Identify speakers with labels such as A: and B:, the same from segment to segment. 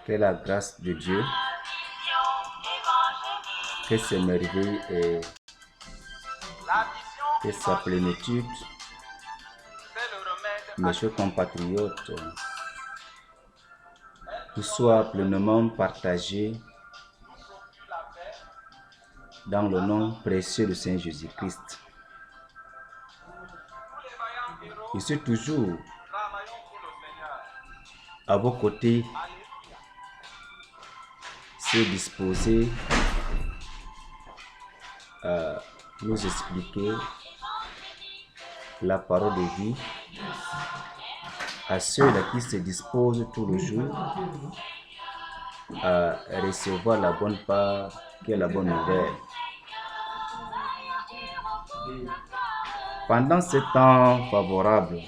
A: Que la grâce de Dieu, que ses merveilles et que sa plénitude, mes chers compatriotes, tout soit pleinement partagé dans le nom précieux de Saint Jésus-Christ. Je suis toujours à vos côtés, c'est disposé à nous expliquer la parole de vie à ceux-là qui se disposent tout le jour à recevoir la bonne part qui est la bonne nouvelle. Pendant ce temps favorable,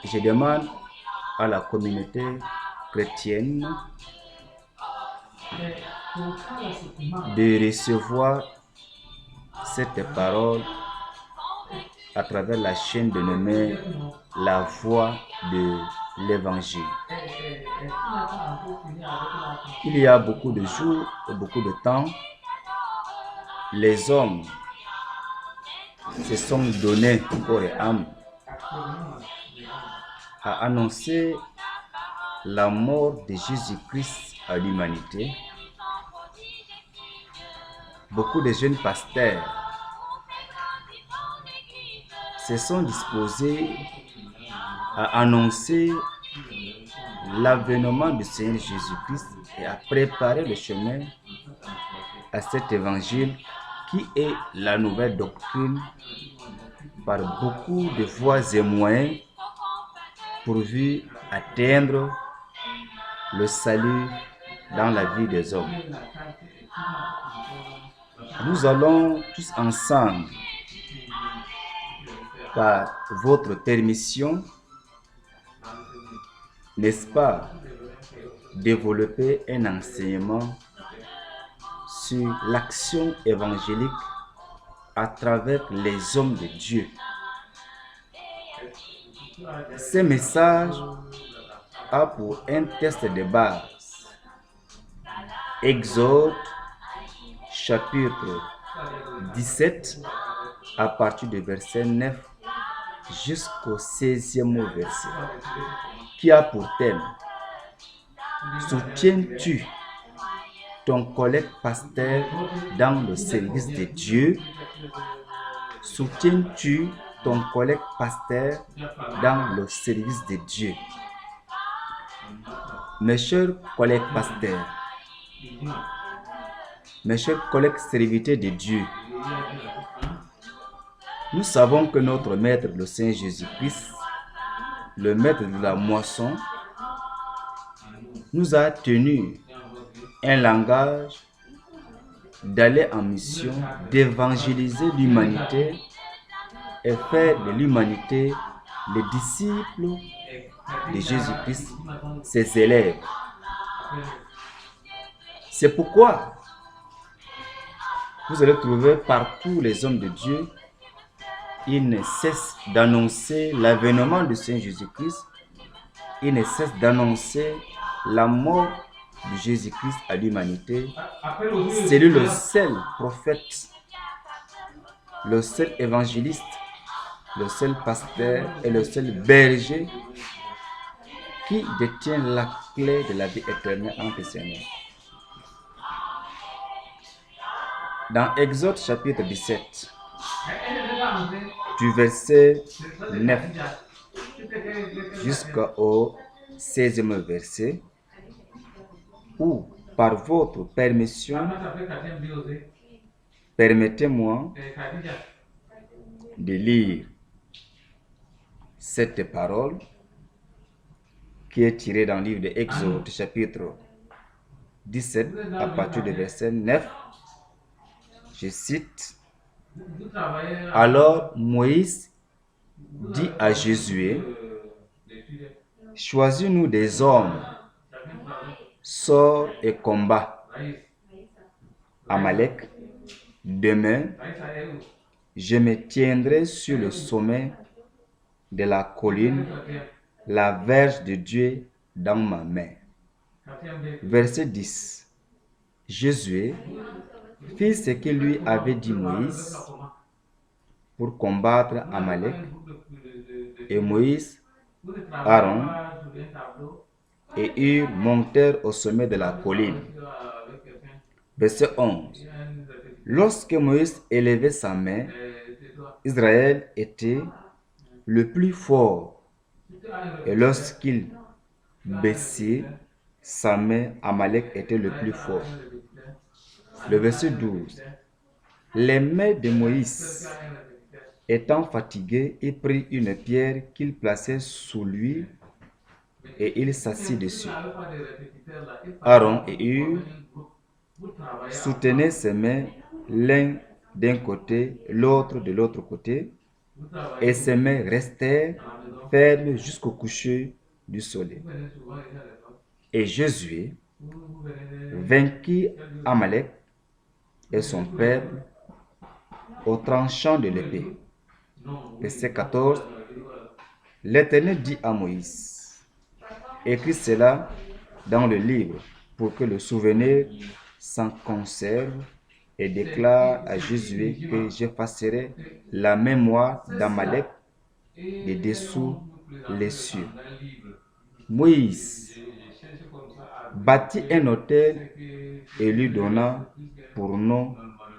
A: je demande à la communauté chrétienne de recevoir cette parole à travers la chaîne dénommée La Voix de l'Évangile. Il y a beaucoup de jours et beaucoup de temps, les hommes se sont donnés corps et âme à annoncer la mort de Jésus-Christ à l'humanité. Beaucoup de jeunes pasteurs se sont disposés à annoncer l'avènement du Seigneur Jésus-Christ et à préparer le chemin à cet évangile qui est la nouvelle doctrine par beaucoup de voies et moyens pourvu atteindre le salut dans la vie des hommes. Nous allons tous ensemble, par votre permission, n'est-ce pas, développer un enseignement sur l'action évangélique à travers les hommes de Dieu. Ce message a pour un texte de base Exode chapitre 17 à partir du verset 9 jusqu'au 16e verset, qui a pour thème: soutiens-tu ton collègue pasteur dans le service de Dieu? Soutiens-tu ton collègue pasteur dans le service de Dieu? Mes chers collègues pasteurs, mes chers collègues serviteurs de Dieu, nous savons que notre Maître, le Seigneur Jésus-Christ, le Maître de la moisson, nous a tenu un langage d'aller en mission, d'évangéliser l'humanité et faire de l'humanité les disciples de Jésus-Christ, ses élèves. C'est pourquoi vous allez trouver partout les hommes de Dieu, ils ne cessent d'annoncer l'avènement du Seigneur Jésus-Christ, ils ne cessent d'annoncer la mort de Jésus-Christ à l'humanité. C'est lui le seul prophète, le seul évangéliste, le seul pasteur et le seul berger qui détient la clé de la vie éternelle entre ses mains. Dans Exode chapitre 17, du verset 9 jusqu'au 16e verset, où, par votre permission, permettez-moi de lire cette parole qui est tirée dans le livre de Exode chapitre 17 à partir du verset 9. Je cite: Alors Moïse dit à Josué: choisis-nous des hommes, sors et combat Amalek. Demain, je me tiendrai sur le sommet de la colline, la verge de Dieu dans ma main. Verset 10. Josué fit ce que lui avait dit Moïse pour combattre Amalek. Et Moïse, Aaron et Hur montèrent au sommet de la colline. Verset 11. Lorsque Moïse élevait sa main, Israël était le plus fort. Et lorsqu'il baissait sa main, Amalek était le plus fort. Le verset 12. Les mains de Moïse étant fatiguées, il prit une pierre qu'il plaçait sous lui et il s'assit dessus. Aaron et Hur soutenaient ses mains l'un d'un côté, l'autre de l'autre côté, et ses mains restèrent fermes jusqu'au coucher du soleil. Et Josué vainquit Amalek et son peuple au tranchant de l'épée. Verset 14. L'Éternel dit à Moïse, écris cela dans le livre pour que le souvenir s'en conserve, et déclare à Josué que j'effacerai la mémoire d'Amalek de dessous les cieux. Moïse bâtit un autel et lui donna pour nom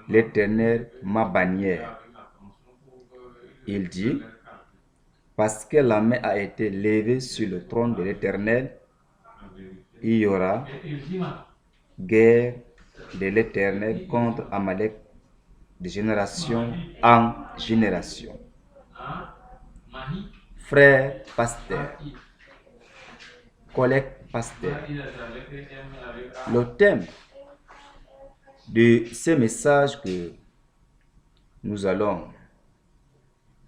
A: l'Éternel ma bannière. Il dit, parce que la main a été levée sur le trône de l'Éternel, il y aura guerre de l'Éternel contre Amalek de génération en génération. Frères pasteurs, collègues pasteurs, le thème de ce message que nous allons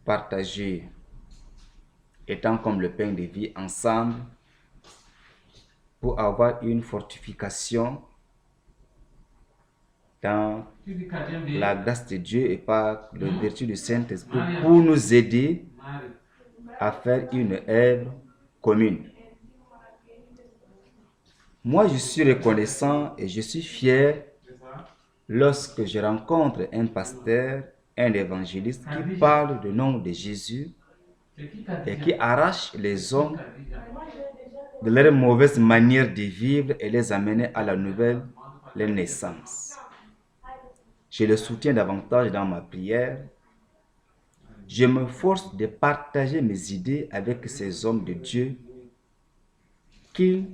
A: partager étant comme le pain de vie ensemble pour avoir une fortification dans la grâce de Dieu et par la vertu du Saint-Esprit pour nous aider à faire une œuvre commune. Moi, je suis reconnaissant et je suis fier lorsque je rencontre un pasteur, un évangéliste qui parle du nom de Jésus et qui arrache les hommes de leur mauvaise manière de vivre et les amener à la nouvelle naissance. Je le soutiens davantage dans ma prière. Je me force de partager mes idées avec ces hommes de Dieu qui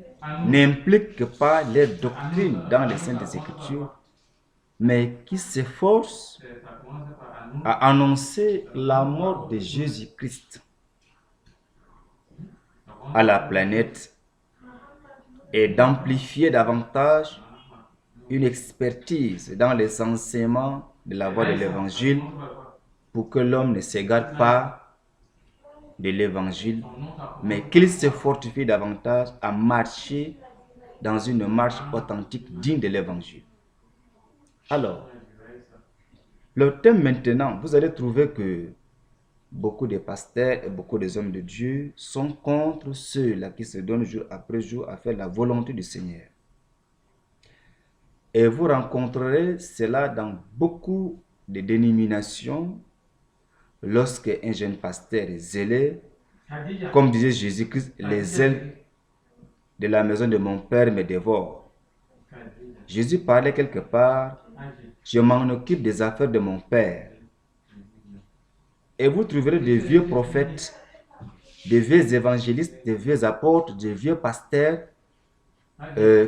A: n'impliquent pas les doctrines dans les Saintes Écritures, mais qui s'efforcent à annoncer la mort de Jésus-Christ à la planète et d'amplifier davantage une expertise dans les enseignements de la voie de l'Évangile pour que l'homme ne s'égare pas de l'Évangile, mais qu'il se fortifie davantage à marcher dans une marche authentique digne de l'Évangile. Alors, le thème maintenant, vous allez trouver que beaucoup de pasteurs et beaucoup des hommes de Dieu sont contre ceux-là qui se donnent jour après jour à faire la volonté du Seigneur. Et vous rencontrerez cela dans beaucoup de dénominations lorsque un jeune pasteur est zélé, comme disait Jésus-Christ, les ailes de la maison de mon Père me dévorent. Jésus parlait quelque part, je m'en occupe des affaires de mon Père. Et vous trouverez des vieux prophètes, des vieux évangélistes, des vieux apôtres, des vieux pasteurs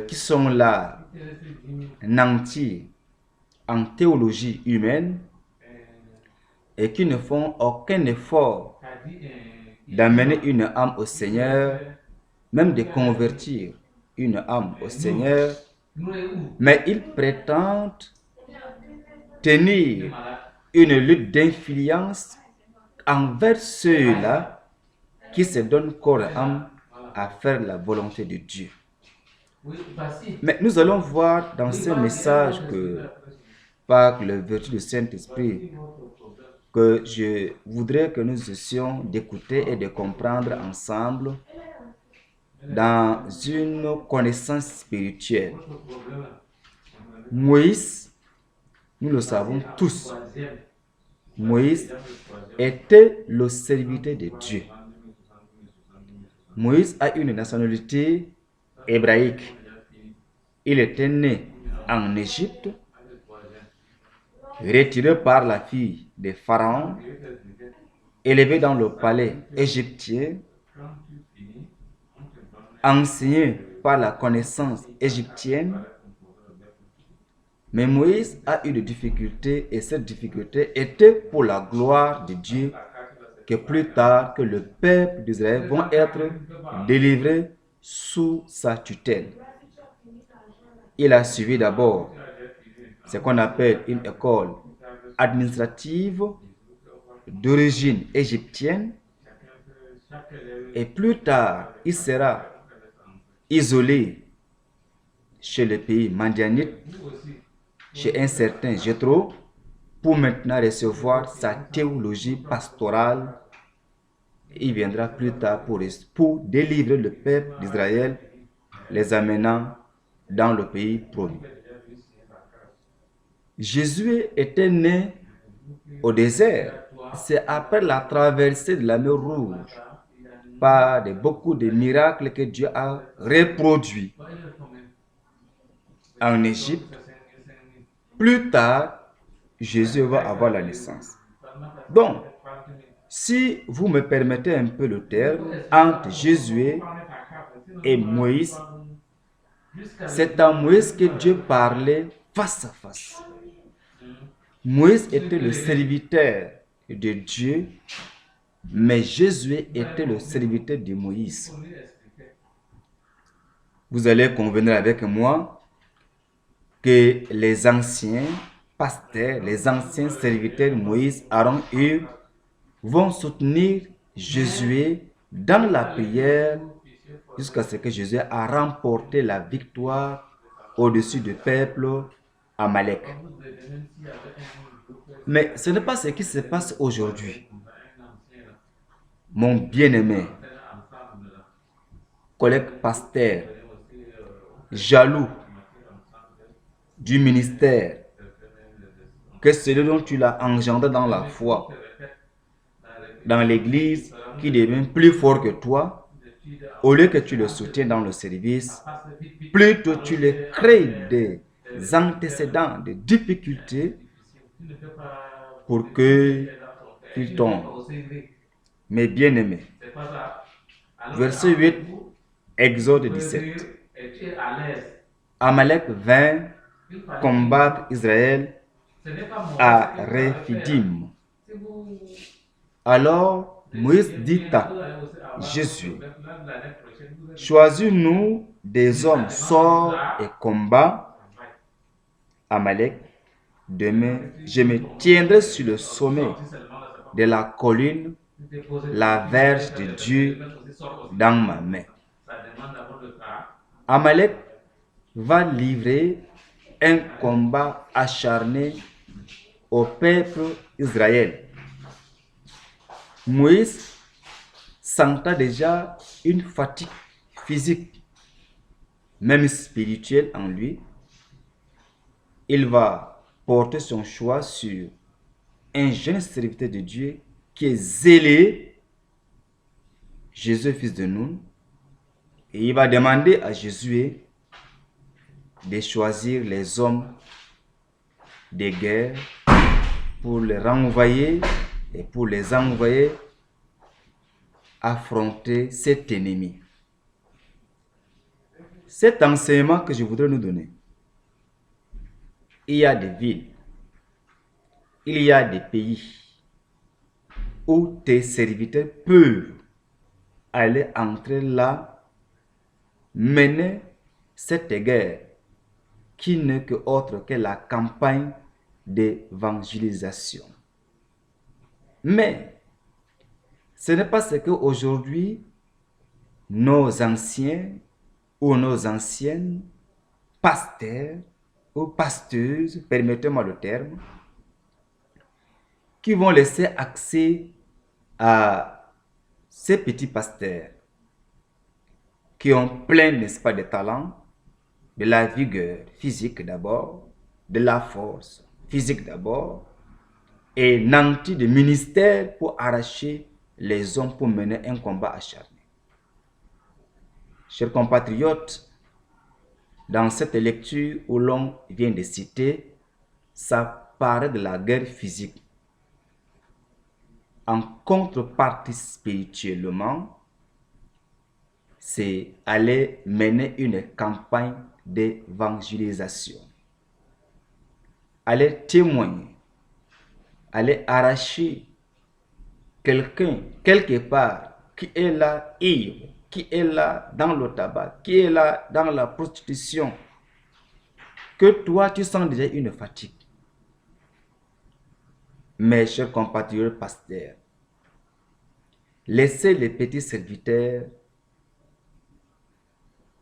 A: qui sont là, nantis en théologie humaine et qui ne font aucun effort d'amener une âme au Seigneur, même de convertir une âme au Seigneur, mais ils prétendent tenir une lutte d'influence envers ceux-là qui se donnent corps et âme à faire la volonté de Dieu. Mais nous allons voir dans ce message que, par la vertu du Saint-Esprit, que je voudrais que nous essayons d'écouter et de comprendre ensemble dans une connaissance spirituelle. Moïse, nous le savons tous, Moïse était le serviteur de Dieu. Moïse a une nationalité hébraïque. Il était né en Égypte, retiré par la fille de Pharaon, élevé dans le palais égyptien, enseigné par la connaissance égyptienne. Mais Moïse a eu des difficultés et cette difficulté était pour la gloire de Dieu que plus tard que le peuple d'Israël vont être délivrés sous sa tutelle. Il a suivi d'abord ce qu'on appelle une école administrative d'origine égyptienne et plus tard il sera isolé chez le pays Madianite, chez un certain Jéthro, pour maintenant recevoir sa théologie pastorale. Il viendra plus tard pour délivrer le peuple d'Israël, les amenant dans le pays promis. Jésus était né au désert. C'est après la traversée de la mer Rouge, par beaucoup de miracles que Dieu a reproduits en Égypte. Plus tard, Jésus va avoir la naissance. Donc, si vous me permettez un peu le terme, entre Jésus et Moïse, c'est à Moïse que Dieu parlait face à face. Moïse était le serviteur de Dieu, mais Jésus était le serviteur de Moïse. Vous allez convenir avec moi que les anciens pasteurs, les anciens serviteurs de Moïse, Aaron et Hur, vont soutenir Jésus dans la prière jusqu'à ce que Jésus a remporté la victoire au-dessus du peuple Amalek. Mais ce n'est pas ce qui se passe aujourd'hui. Mon bien-aimé collègue pasteur, jaloux du ministère, que celui dont tu l'as engendré dans la foi, dans l'église, qui devient plus fort que toi, au lieu que tu le soutiens dans le service, plutôt tu le crées des antécédents, des difficultés pour qu'il tombe. Mais bien aimé, verset 8, Exode 17. Amalek vint combattre Israël à Rephidim. Alors Moïse dit à Jésus, choisis-nous des hommes sorts et combat Amalek. Demain, je me tiendrai sur le sommet de la colline, la verge de Dieu dans ma main. Amalek va livrer un combat acharné au peuple Israël. Moïse sentait déjà une fatigue physique, même spirituelle en lui. Il va porter son choix sur un jeune serviteur de Dieu qui est zélé, Jésus fils de Nun, et il va demander à Jésus de choisir les hommes de guerre pour les renvoyer et pour les envoyer affronter cet ennemi. Cet enseignement que je voudrais nous donner, il y a des villes, il y a des pays où tes serviteurs peuvent aller entrer là, mener cette guerre qui n'est que autre que la campagne d'évangélisation. Mais ce n'est pas ce qu'aujourd'hui nos anciens ou nos anciennes pasteurs ou pasteuses, permettez-moi le terme, qui vont laisser accès à ces petits pasteurs qui ont plein, n'est-ce pas, de talents, de la vigueur physique d'abord, de la force physique d'abord, et nantis de ministère pour arracher les hommes pour mener un combat acharné. Chers compatriotes, dans cette lecture où l'on vient de citer, ça paraît de la guerre physique. En contrepartie spirituellement, c'est aller mener une campagne d'évangélisation. Aller témoigner, aller arracher quelqu'un, quelque part, qui est là ivre, qui est là dans le tabac, qui est là dans la prostitution, que toi tu sens déjà une fatigue. Mes chers compatriotes pasteurs, laissez les petits serviteurs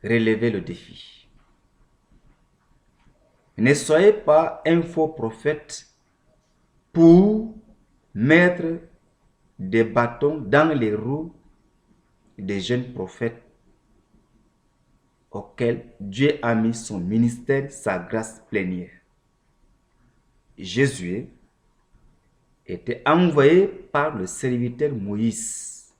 A: relever le défi. Ne soyez pas un faux prophète pour mettre des bâtons dans les roues des jeunes prophètes auxquels Dieu a mis son ministère, sa grâce plénière. Jésus était envoyé par le serviteur Moïse.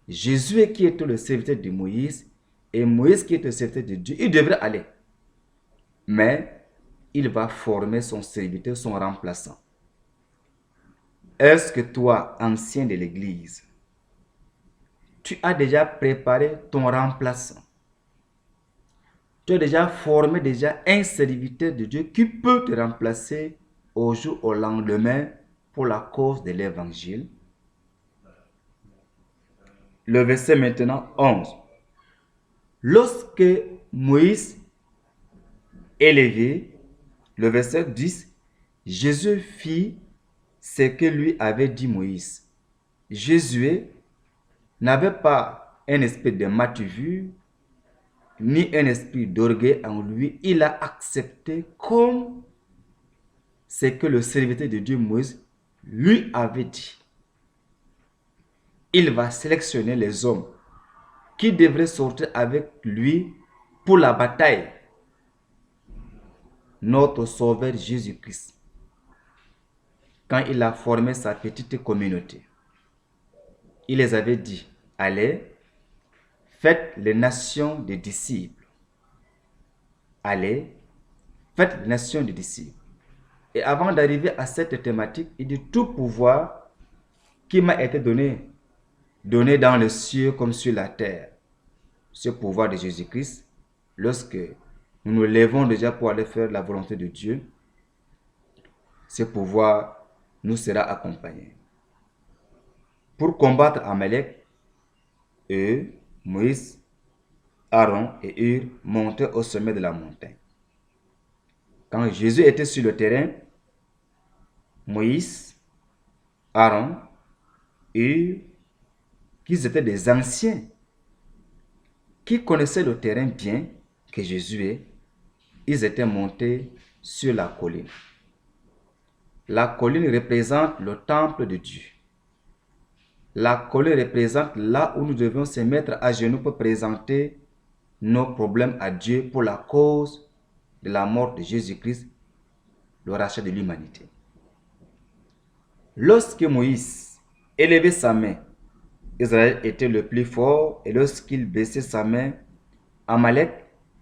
A: Jésus qui était le serviteur de Moïse et Moïse qui était le serviteur de Dieu, il devrait aller. Mais il va former son serviteur, son remplaçant. Est-ce que toi, ancien de l'Église, tu as déjà préparé ton remplaçant? Tu as déjà formé un serviteur de Dieu qui peut te remplacer au jour au lendemain pour la cause de l'évangile? Le verset maintenant 11. Lorsque Moïse est levé, le verset 10, Jésus fit ce que lui avait dit Moïse. Jésus n'avait pas un esprit de matu-vu, ni un esprit d'orgueil en lui. Il a accepté comme ce que le serviteur de Dieu Moïse lui avait dit. Il va sélectionner les hommes qui devraient sortir avec lui pour la bataille. Notre Sauveur Jésus-Christ, quand il a formé sa petite communauté, il les avait dit, allez, faites les nations des disciples. Allez, faites les nations des disciples. Et avant d'arriver à cette thématique, il dit, tout pouvoir qui m'a été donné dans le ciel comme sur la terre. Ce pouvoir de Jésus-Christ, lorsque nous nous levons déjà pour aller faire la volonté de Dieu, ce pouvoir nous sera accompagné. Pour combattre Amalek, eux, Moïse, Aaron et Hur montaient au sommet de la montagne. Quand Jésus était sur le terrain, Moïse, Aaron, Hur, qu'ils étaient des anciens qui connaissaient le terrain bien que Jésus est, ils étaient montés sur la colline. La colline représente le temple de Dieu. La colline représente là où nous devons se mettre à genoux pour présenter nos problèmes à Dieu pour la cause de la mort de Jésus-Christ, le rachat de l'humanité. Lorsque Moïse élevait sa main, Israël était le plus fort, et lorsqu'il baissait sa main, Amalek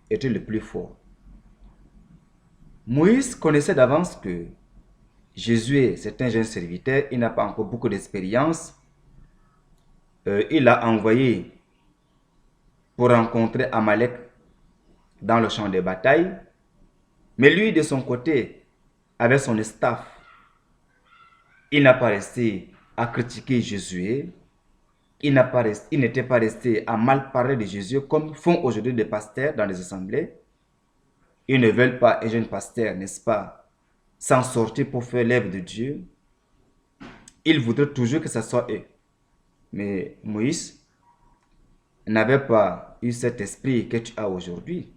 A: était le plus fort. Moïse connaissait d'avance que Jésus, c'est un jeune serviteur, il n'a pas encore beaucoup d'expérience. Il l'a envoyé pour rencontrer Amalek dans le champ de bataille. Mais lui, de son côté, avec son staff, il n'a pas resté à critiquer Jésus. Il n'était pas resté à mal parler de Jésus comme font aujourd'hui des pasteurs dans les assemblées. Ils ne veulent pas un jeune pasteur, n'est-ce pas, s'en sortir pour faire l'œuvre de Dieu. Ils voudraient toujours que ce soit eux. Mais Moïse n'avait pas eu cet esprit que tu as aujourd'hui.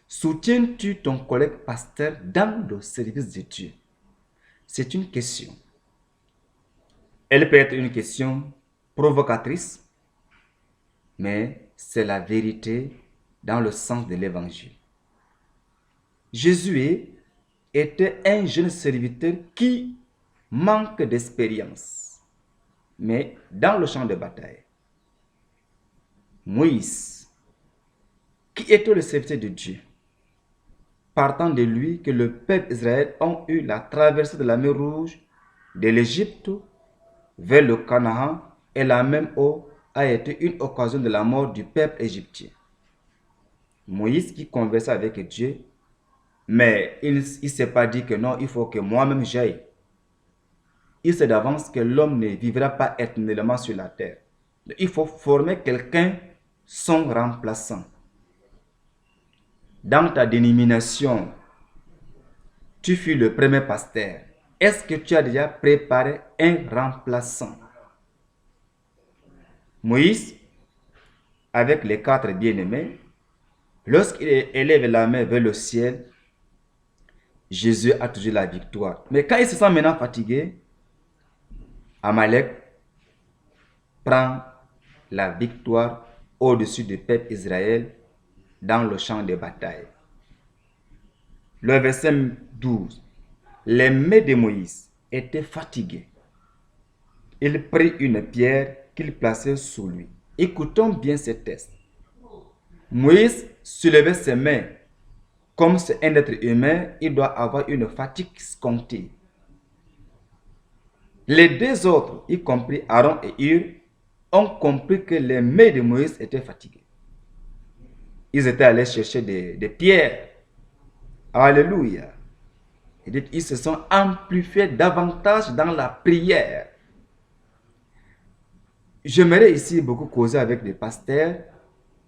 A: Soutiens-tu ton collègue pasteur dans le service de Dieu? C'est une question. Elle peut être une question provocatrice. mais c'est la vérité dans le sens de l'évangile. Jésus était un jeune serviteur qui manque d'expérience, mais dans le champ de bataille. Moïse, qui était le serviteur de Dieu, partant de lui que le peuple d'Israël a eu la traversée de la mer Rouge, de l'Égypte vers le Canaan, et la même eau a été une occasion de la mort du peuple égyptien. Moïse qui conversait avec Dieu, mais il ne s'est pas dit que non, il faut que moi-même j'aille. Il sait d'avance que l'homme ne vivra pas éternellement sur la terre. Il faut former quelqu'un, son remplaçant. Dans ta dénomination, tu fus le premier pasteur. Est-ce que tu as déjà préparé un remplaçant? Moïse, avec les 4 bien-aimés, lorsqu'il élève la main vers le ciel, Jésus a toujours la victoire. Mais quand il se sent maintenant fatigué, Amalek prend la victoire au-dessus du peuple Israël dans le champ de bataille. Le verset 12. Les mains de Moïse étaient fatiguées. Il prit une pierre qu'il plaçait sous lui. Écoutons bien ce texte. Moïse soulevait ses mains. Comme c'est un être humain, il doit avoir une fatigue comptée. Les 2 autres, y compris Aaron et Hur, ont compris que les mains de Moïse étaient fatiguées. Ils étaient allés chercher des pierres. Alléluia. Ils se sont amplifiés davantage dans la prière. J'aimerais ici beaucoup causer avec des pasteurs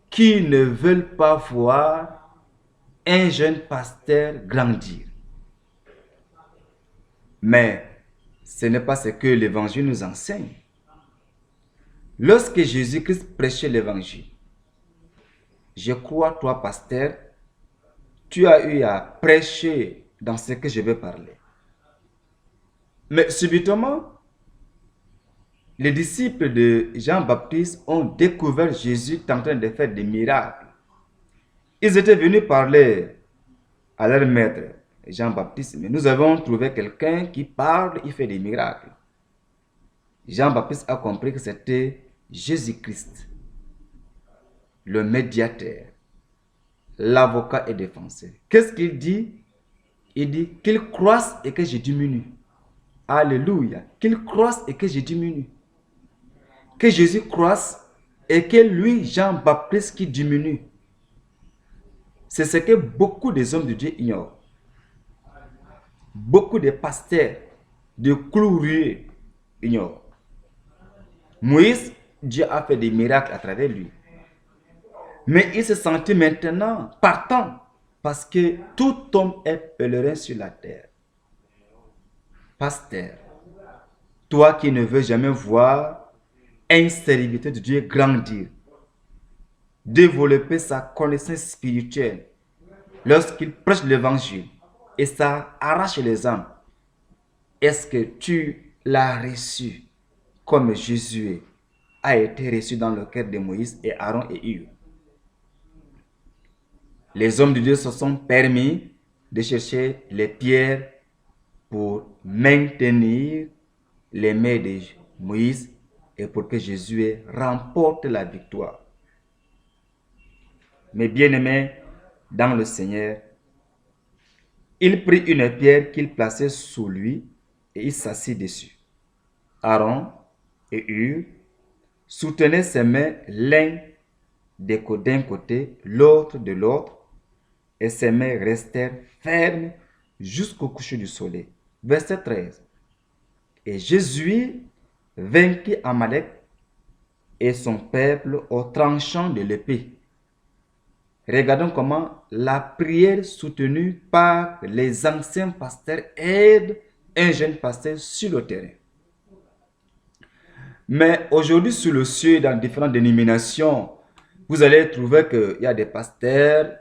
A: qui ne veulent pas voir un jeune pasteur grandir. Mais ce n'est pas ce que l'évangile nous enseigne. Lorsque Jésus-Christ prêchait l'évangile, je crois, toi, pasteur, tu as eu à prêcher dans ce que je vais parler. Mais subitement, les disciples de Jean-Baptiste ont découvert Jésus en train de faire des miracles. Ils étaient venus parler à leur maître, Jean-Baptiste, mais nous avons trouvé quelqu'un qui parle, il fait des miracles. Jean-Baptiste a compris que c'était Jésus-Christ, le médiateur, l'avocat et défenseur. Qu'est-ce qu'il dit? Il dit qu'il croisse et que je diminue. Alléluia. Qu'il croisse et que je diminue. Que Jésus croisse et que lui, Jean-Baptiste, qui diminue. C'est ce que beaucoup des hommes de Dieu ignorent. Beaucoup de pasteurs, de clouriers ignorent. Moïse, Dieu a fait des miracles à travers lui. Mais il se sentit maintenant partant parce que tout homme est pèlerin sur la terre. Pasteur, toi qui ne veux jamais voir un serviteur de Dieu grandir, développer sa connaissance spirituelle lorsqu'il prêche l'évangile et ça arrache les âmes, est-ce que tu l'as reçu comme Jésus a été reçu dans le cœur de Moïse et Aaron et Hur? Les hommes de Dieu se sont permis de chercher les pierres pour maintenir les mains de Moïse et pour que Jésus remporte la victoire. Mais bien-aimés dans le Seigneur, il prit une pierre qu'il plaçait sous lui et il s'assit dessus. Aaron et Hur soutenaient ses mains l'un d'un côté, l'autre de l'autre, et ses mains restèrent fermes jusqu'au coucher du soleil. Verset 13. Et Jésus vainquit Amalek et son peuple au tranchant de l'épée. Regardons comment la prière soutenue par les anciens pasteurs aide un jeune pasteur sur le terrain. Mais aujourd'hui, sur le ciel, dans différentes dénominations, vous allez trouver qu'il y a des pasteurs,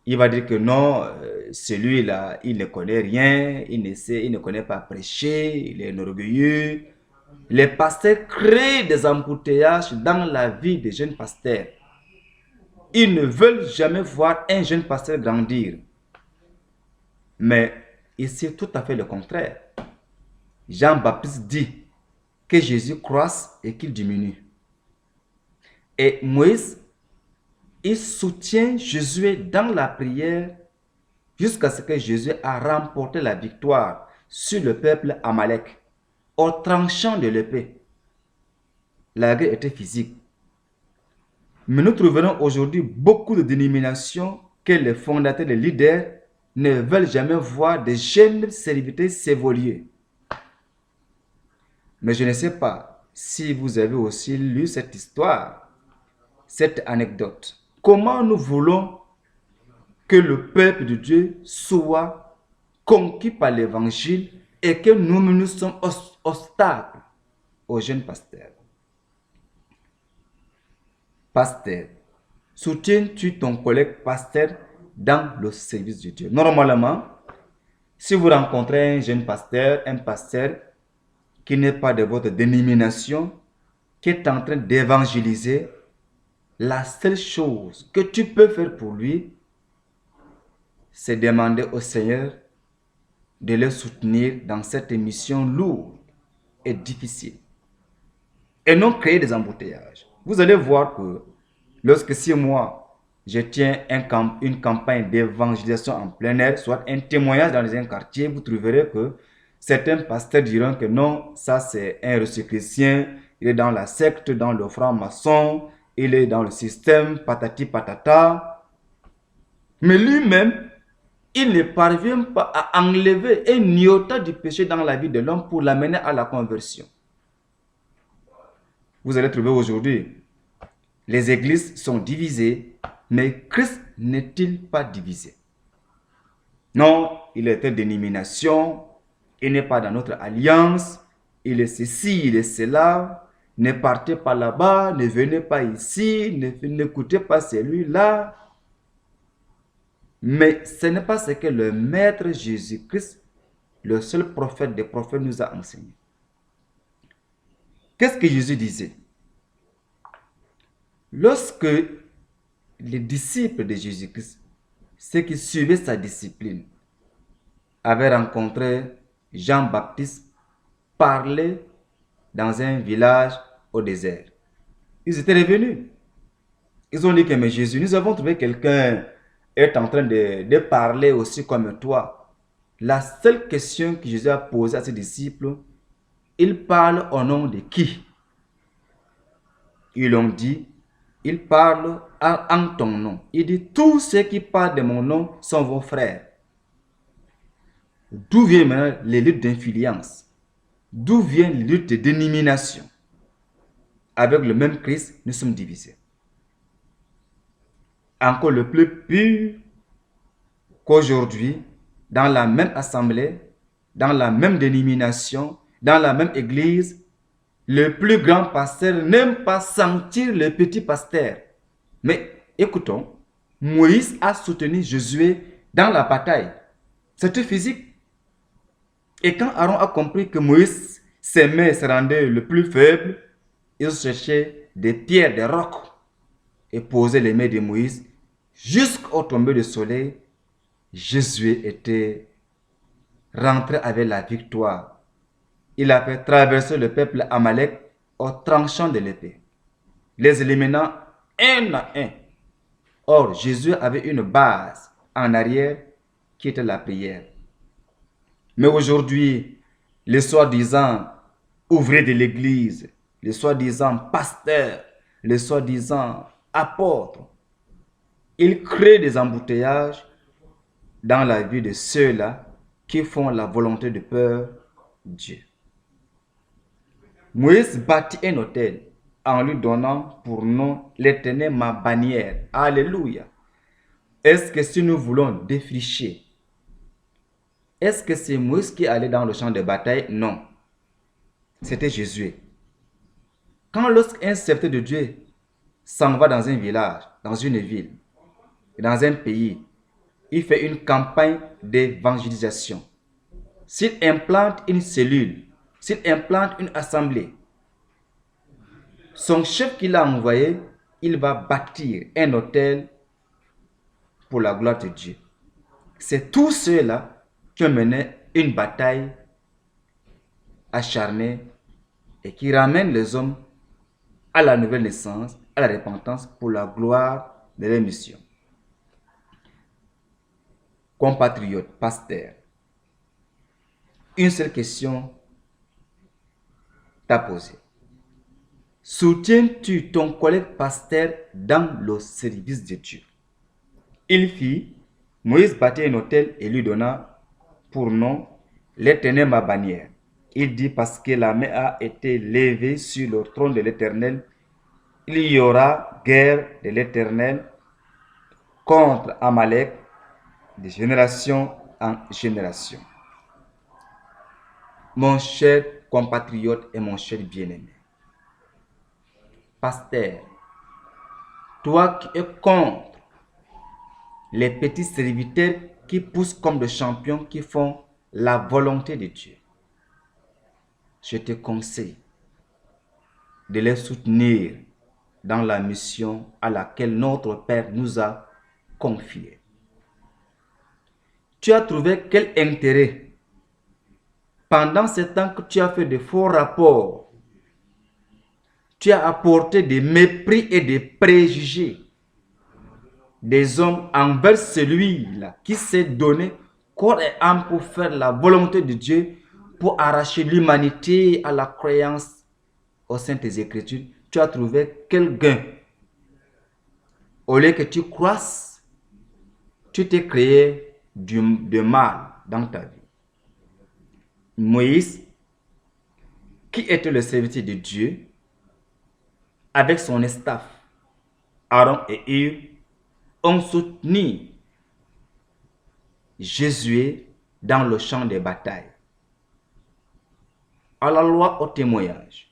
A: il va dire que non, celui-là, il ne connaît rien, il ne connaît pas prêcher, il est orgueilleux. Les pasteurs créent des embouteillages dans la vie des jeunes pasteurs. Ils ne veulent jamais voir un jeune pasteur grandir. Mais ici, tout à fait le contraire. Jean-Baptiste dit que Jésus croisse et qu'il diminue. Et Moïse, il soutient Josué dans la prière jusqu'à ce que Jésus a remporté la victoire sur le peuple Amalek au tranchant de l'épée. La guerre était physique. Mais nous trouverons aujourd'hui beaucoup de dénominations que les fondateurs, les leaders ne veulent jamais voir des jeunes serviteurs s'évoluer. Mais je ne sais pas si vous avez aussi lu cette histoire, cette anecdote. Comment nous voulons que le peuple de Dieu soit conquis par l'évangile et que nous sommes obstacles aux jeunes pasteurs. Pasteur, soutiens-tu ton collègue pasteur dans le service de Dieu? Normalement, si vous rencontrez un jeune pasteur, un pasteur qui n'est pas de votre dénomination, qui est en train d'évangéliser, la seule chose que tu peux faire pour lui, c'est demander au Seigneur de le soutenir dans cette mission lourde et difficile. Et non créer des embouteillages. Vous allez voir que lorsque 6 mois, je tiens une campagne d'évangélisation en plein air, soit un témoignage dans un quartier, vous trouverez que certains pasteurs diront que non, ça c'est un reçu chrétien, il est dans la secte, dans le franc-maçon, il est dans le système, patati patata. Mais lui-même, il ne parvient pas à enlever un iota du péché dans la vie de l'homme pour l'amener à la conversion. Vous allez trouver aujourd'hui, les églises sont divisées, mais Christ n'est-il pas divisé? Non, il est une dénomination, il n'est pas dans notre alliance, il est ceci, il est cela, ne partez pas là-bas, ne venez pas ici, n'écoutez pas celui-là. Mais ce n'est pas ce que le Maître Jésus-Christ, le seul prophète des prophètes, nous a enseigné. Qu'est-ce que Jésus disait? Lorsque les disciples de Jésus-Christ, ceux qui suivaient sa discipline, avaient rencontré Jean-Baptiste parler dans un village au désert, ils étaient revenus. Ils ont dit que mais Jésus, nous avons trouvé quelqu'un est en train de parler aussi comme toi. La seule question que Jésus a posée à ses disciples, il parle au nom de qui? Ils ont dit, il parle en ton nom. Il dit, tous ceux qui parlent de mon nom sont vos frères. D'où viennent maintenant les luttes d'influence? D'où viennent les luttes de dénomination? Avec le même Christ, nous sommes divisés. Encore le plus pur qu'aujourd'hui, dans la même assemblée, dans la même dénomination, dans la même église, le plus grand pasteur n'aime pas sentir le petit pasteur. Mais écoutons, Moïse a soutenu Josué dans la bataille. C'était physique. Et quand Aaron a compris que Moïse s'aimait, se rendait le plus faible, il cherchait des pierres, des rocs et posait les mains de Moïse jusqu'au tomber du soleil. Josué était rentré avec la victoire. Il a fait traverser le peuple Amalek au tranchant de l'épée, les éliminant un à un. Or, Jésus avait une base en arrière qui était la prière. Mais aujourd'hui, les soi-disant ouvriers de l'église, les soi-disant pasteurs, les soi-disant apôtres, ils créent des embouteillages dans la vie de ceux-là qui font la volonté de peur Dieu. Moïse bâtit un autel en lui donnant pour nom l'Éternel ma bannière. Alléluia. Est-ce que si nous voulons défricher, est-ce que c'est Moïse qui allait dans le champ de bataille? Non. C'était Jésus. Quand lorsqu'un serviteur de Dieu s'en va dans un village, dans une ville, dans un pays, il fait une campagne d'évangélisation. S'il implante une cellule, s'il implante une assemblée, son chef qui l'a envoyé, il va bâtir un autel pour la gloire de Dieu. C'est tous ceux-là qui ont mené une bataille acharnée et qui ramènent les hommes à la nouvelle naissance, à la repentance pour la gloire de leur mission. Compatriotes, pasteurs, une seule question t'a posée. Soutiens-tu ton collègue pasteur dans le service de Dieu? Il fit, Moïse bâtit un autel et lui donna pour nom l'Éternel ma bannière. Il dit parce que la main a été levée sur le trône de l'Éternel, il y aura guerre de l'Éternel contre Amalek de génération en génération. Mon cher compatriote et mon cher bien-aimé, pasteur, toi qui es contre les petits serviteurs qui poussent comme des champions qui font la volonté de Dieu, je te conseille de les soutenir dans la mission à laquelle notre Père nous a confiée. Tu as trouvé quel intérêt pendant ce temps que tu as fait de faux rapports, tu as apporté des mépris et des préjugés des hommes envers celui-là qui s'est donné corps et âme pour faire la volonté de Dieu, pour arracher l'humanité à la croyance aux Saintes Écritures. Tu as trouvé quel gain? Au lieu que tu croisses, tu t'es créé de mal dans ta vie. Moïse, qui était le serviteur de Dieu, avec son staff, Aaron et Hur, ont soutenu Josué dans le champ de bataille. À la loi au témoignage,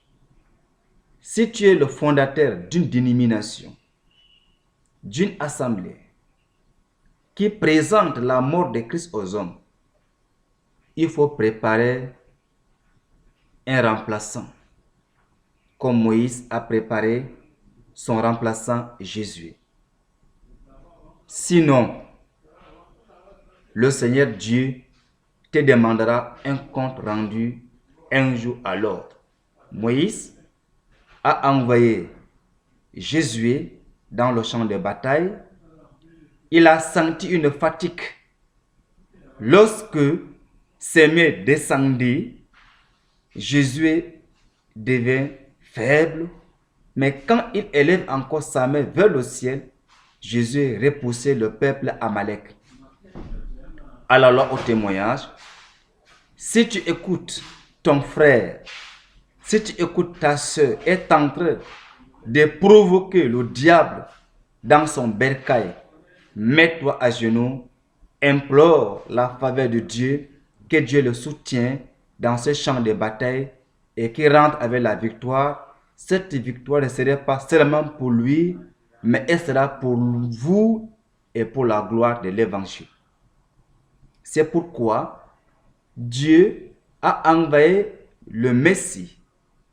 A: si tu es le fondateur d'une dénomination, d'une assemblée qui présente la mort de Christ aux hommes, il faut préparer un remplaçant, comme Moïse a préparé son remplaçant Josué. Sinon, le Seigneur Dieu te demandera un compte rendu un jour à l'autre. Moïse a envoyé Josué dans le champ de bataille. Il a senti une fatigue. Lorsque ses mains descendaient, Josué devint faible. Mais quand il élève encore sa main vers le ciel, Josué repoussait le peuple Amalek. À la loi au témoignage, si tu écoutes ton frère, si tu écoutes ta soeur est en train de provoquer le diable dans son bercail, mets-toi à genoux, implore la faveur de Dieu, que Dieu le soutienne dans ce champ de bataille et qu'il rentre avec la victoire. Cette victoire ne serait pas seulement pour lui, mais elle sera pour vous et pour la gloire de l'évangile. C'est pourquoi Dieu a envoyé le Messie,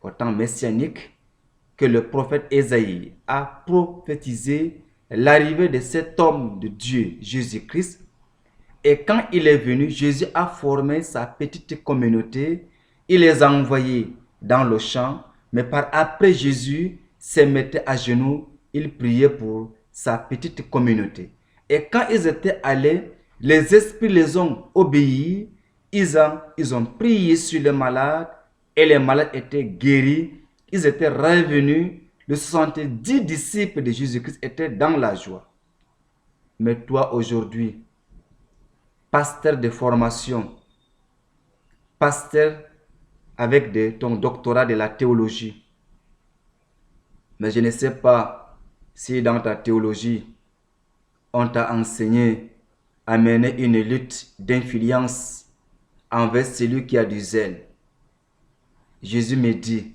A: au temps messianique, que le prophète Ésaïe a prophétisé l'arrivée de cet homme de Dieu, Jésus-Christ. Et quand il est venu, Jésus a formé sa petite communauté. Il les a envoyés dans le champ. Mais par après, Jésus se mettait à genoux. Il priait pour sa petite communauté. Et quand ils étaient allés, les esprits les ont obéis. Ils ont prié sur les malades. Et les malades étaient guéris. Ils étaient revenus. Les 70 disciples de Jésus-Christ étaient dans la joie. Mais toi aujourd'hui, pasteur de formation, pasteur avec ton doctorat de la théologie. Mais je ne sais pas si dans ta théologie, on t'a enseigné à mener une lutte d'influence envers celui qui a du zèle. Jésus me dit,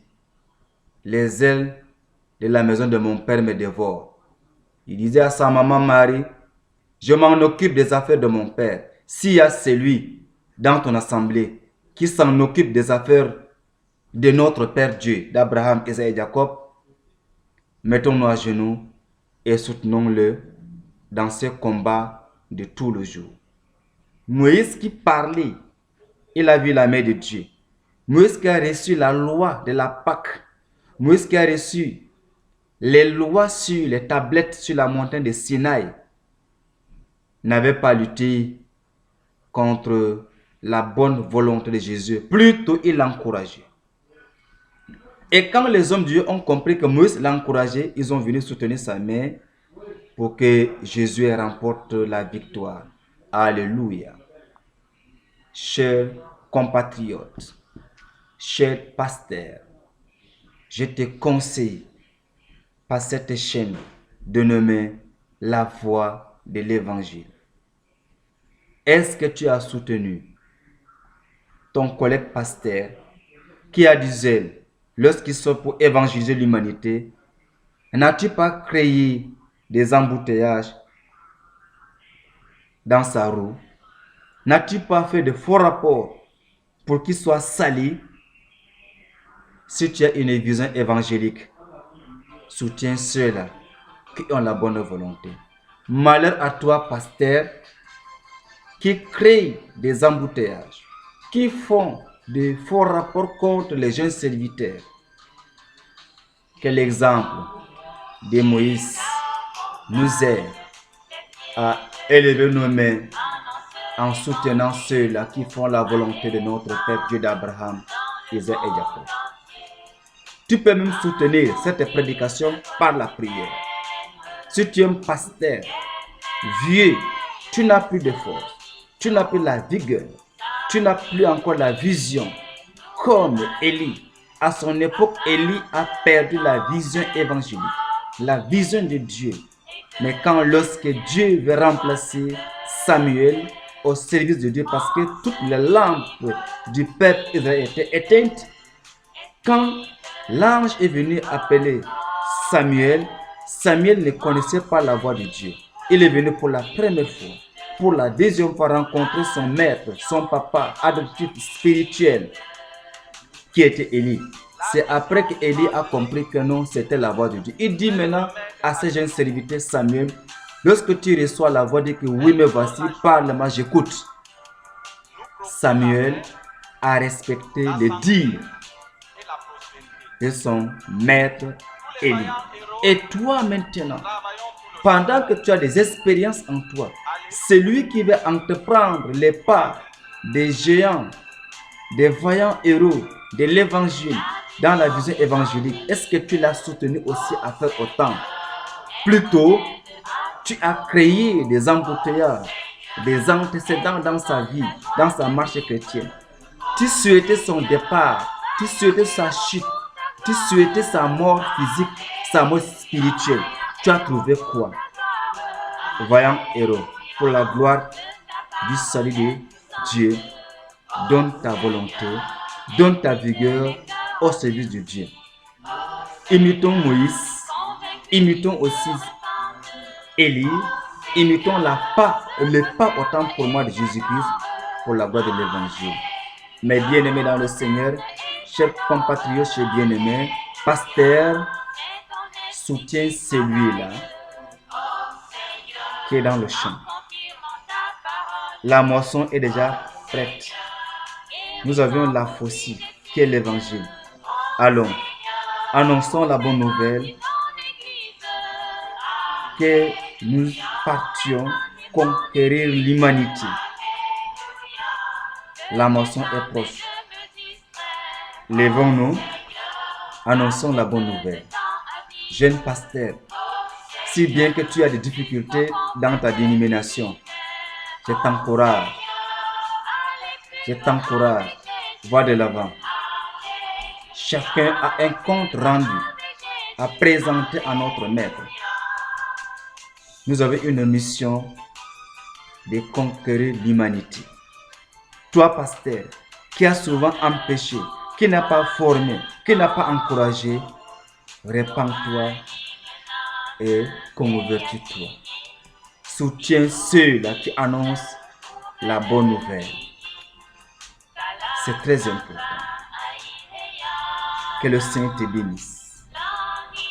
A: les ailes de la maison de mon père me dévorent. Il disait à sa maman Marie, je m'en occupe des affaires de mon père. S'il y a celui dans ton assemblée qui s'en occupe des affaires de notre Père Dieu, d'Abraham, Isaïe et Jacob, mettons-nous à genoux et soutenons-le dans ce combat de tout le jour. Moïse qui parlait, il a vu la main de Dieu. Moïse qui a reçu la loi de la Pâque. Moïse qui a reçu les lois sur les tablettes sur la montagne de Sinaï n'avait pas lutté contre la bonne volonté de Jésus. Plutôt, il l'encourageait. Et quand les hommes de Dieu ont compris que Moïse l'encourageait, ils ont venu soutenir sa main pour que Jésus remporte la victoire. Alléluia. Chers compatriotes, chers pasteurs, je te conseille par cette chaîne de nommer la voix de l'évangile. Est-ce que tu as soutenu ton collègue pasteur qui a du zèle lorsqu'il sort pour évangéliser l'humanité? N'as-tu pas créé des embouteillages dans sa roue? N'as-tu pas fait de faux rapports pour qu'il soit sali? Si tu as une vision évangélique, soutiens ceux-là qui ont la bonne volonté. Malheur à toi, pasteur, qui créent des embouteillages, qui font de faux rapports contre les jeunes serviteurs. Que l'exemple de Moïse nous aide à élever nos mains en soutenant ceux-là qui font la volonté de notre Père Dieu d'Abraham, Isaac et Jacob. Tu peux même soutenir cette prédication par la prière. Si tu es un pasteur vieux, tu n'as plus de force, tu n'as plus la vigueur, tu n'as plus encore la vision. Comme Élie, à son époque, Élie a perdu la vision évangélique, la vision de Dieu. Mais lorsque Dieu veut remplacer Samuel au service de Dieu, parce que toutes les lampes du peuple Israël étaient éteintes, quand l'ange est venu appeler Samuel, Samuel ne connaissait pas la voix de Dieu. Il est venu pour la première fois, pour la deuxième fois rencontrer son maître, son papa adoptif spirituel, qui était Élie. C'est après que Élie a compris que non, c'était la voix de Dieu. Il dit maintenant à ses jeunes serviteurs, Samuel, lorsque tu reçois la voix, dis que oui, me voici, parle-moi, j'écoute. Samuel a respecté les dires de son maître Élie. Et toi maintenant, pendant que tu as des expériences en toi, celui qui va entreprendre les pas des géants, des vaillants héros de l'évangile dans la vision évangélique, est-ce que tu l'as soutenu aussi à faire autant? Plutôt, tu as créé des embouteillages, des antécédents dans sa vie, dans sa marche chrétienne. Tu souhaitais son départ, tu souhaitais sa chute, tu souhaitais sa mort physique, sa mort spirituelle. Tu as trouvé quoi? Vaillant héros, pour la gloire du salut de Dieu, donne ta volonté, donne ta vigueur au service de Dieu. Imitons Moïse, imitons aussi Élie, imitons le pas autant pour moi de Jésus-Christ pour la gloire de l'évangile. Mes bien-aimés dans le Seigneur, chers compatriotes, chers bien-aimés, pasteur, soutiens celui-là qui est dans le champ. La moisson est déjà prête. Nous avions la faucille qui est l'évangile. Allons, annonçons la bonne nouvelle que nous partions conquérir l'humanité. La moisson est proche. Lèvons-nous, annonçons la bonne nouvelle. Jeune pasteur, si bien que tu as des difficultés dans ta dénomination, je t'encourage, va de l'avant. Chacun a un compte rendu à présenter à notre maître. Nous avons une mission de conquérir l'humanité. Toi, pasteur, qui as souvent empêché, qui n'a pas formé, qui n'a pas encouragé, répands-toi et convertis-toi. Soutiens ceux-là qui annoncent la bonne nouvelle. C'est très important. Que le Seigneur te bénisse.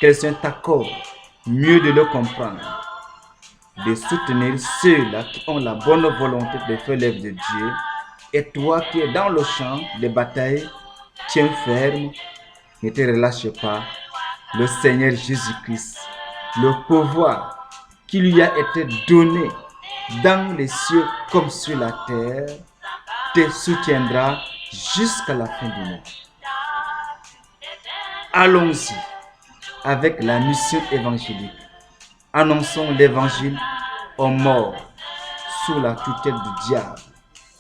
A: Que le Seigneur t'accorde mieux de le comprendre, de soutenir ceux-là qui ont la bonne volonté de faire l'œuvre de Dieu. Et toi qui es dans le champ de bataille, tiens ferme, ne te relâche pas. Le Seigneur Jésus-Christ, le pouvoir qui lui a été donné dans les cieux comme sur la terre, te soutiendra jusqu'à la fin du monde. Allons-y avec la mission évangélique. Annonçons l'évangile aux morts sous la tutelle du diable.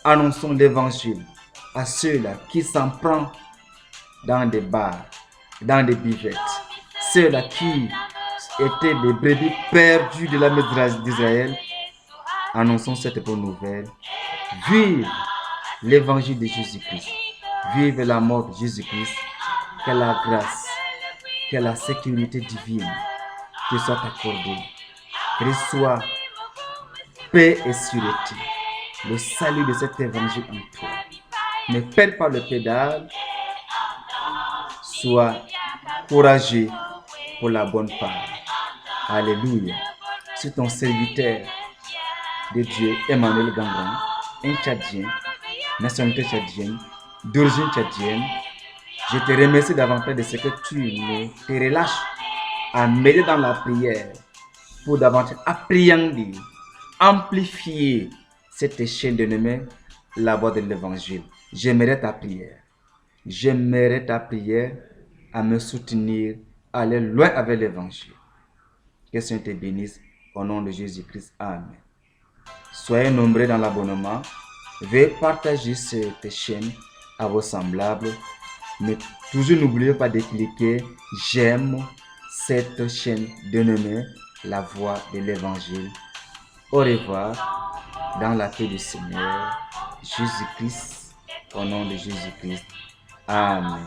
A: Annonçons l'évangile à ceux-là qui s'en prennent dans des bars, dans des buvettes. Ceux-là qui étaient des brebis perdues de la maison d'Israël. Annonçons cette bonne nouvelle. Vive l'évangile de Jésus-Christ. Vive la mort de Jésus-Christ. Que la grâce, que la sécurité divine te soit accordée. Reçois paix et sûreté. Le salut de cet évangile en toi. Ne perds pas le pédale. Sois courageux pour la bonne part. Alléluia. C'est ton serviteur de Dieu, Emmanuel Gangran, un Tchadien, nationalité tchadienne, d'origine tchadienne. Je te remercie davantage de ce que tu ne te relâches à m'aider dans la prière pour davantage appréhender, amplifier cette chaîne dénommée la voix de l'évangile. J'aimerais ta prière. J'aimerais ta prière à me soutenir, à aller loin avec l'évangile. Que le Seigneur te bénisse au nom de Jésus-Christ. Amen. Soyez nombreux dans l'abonnement. Veuillez partager cette chaîne à vos semblables. Mais toujours n'oubliez pas de cliquer j'aime cette chaîne dénommée la voix de l'évangile. Au revoir dans la paix du Seigneur Jésus-Christ, au nom de Jésus-Christ. Amen.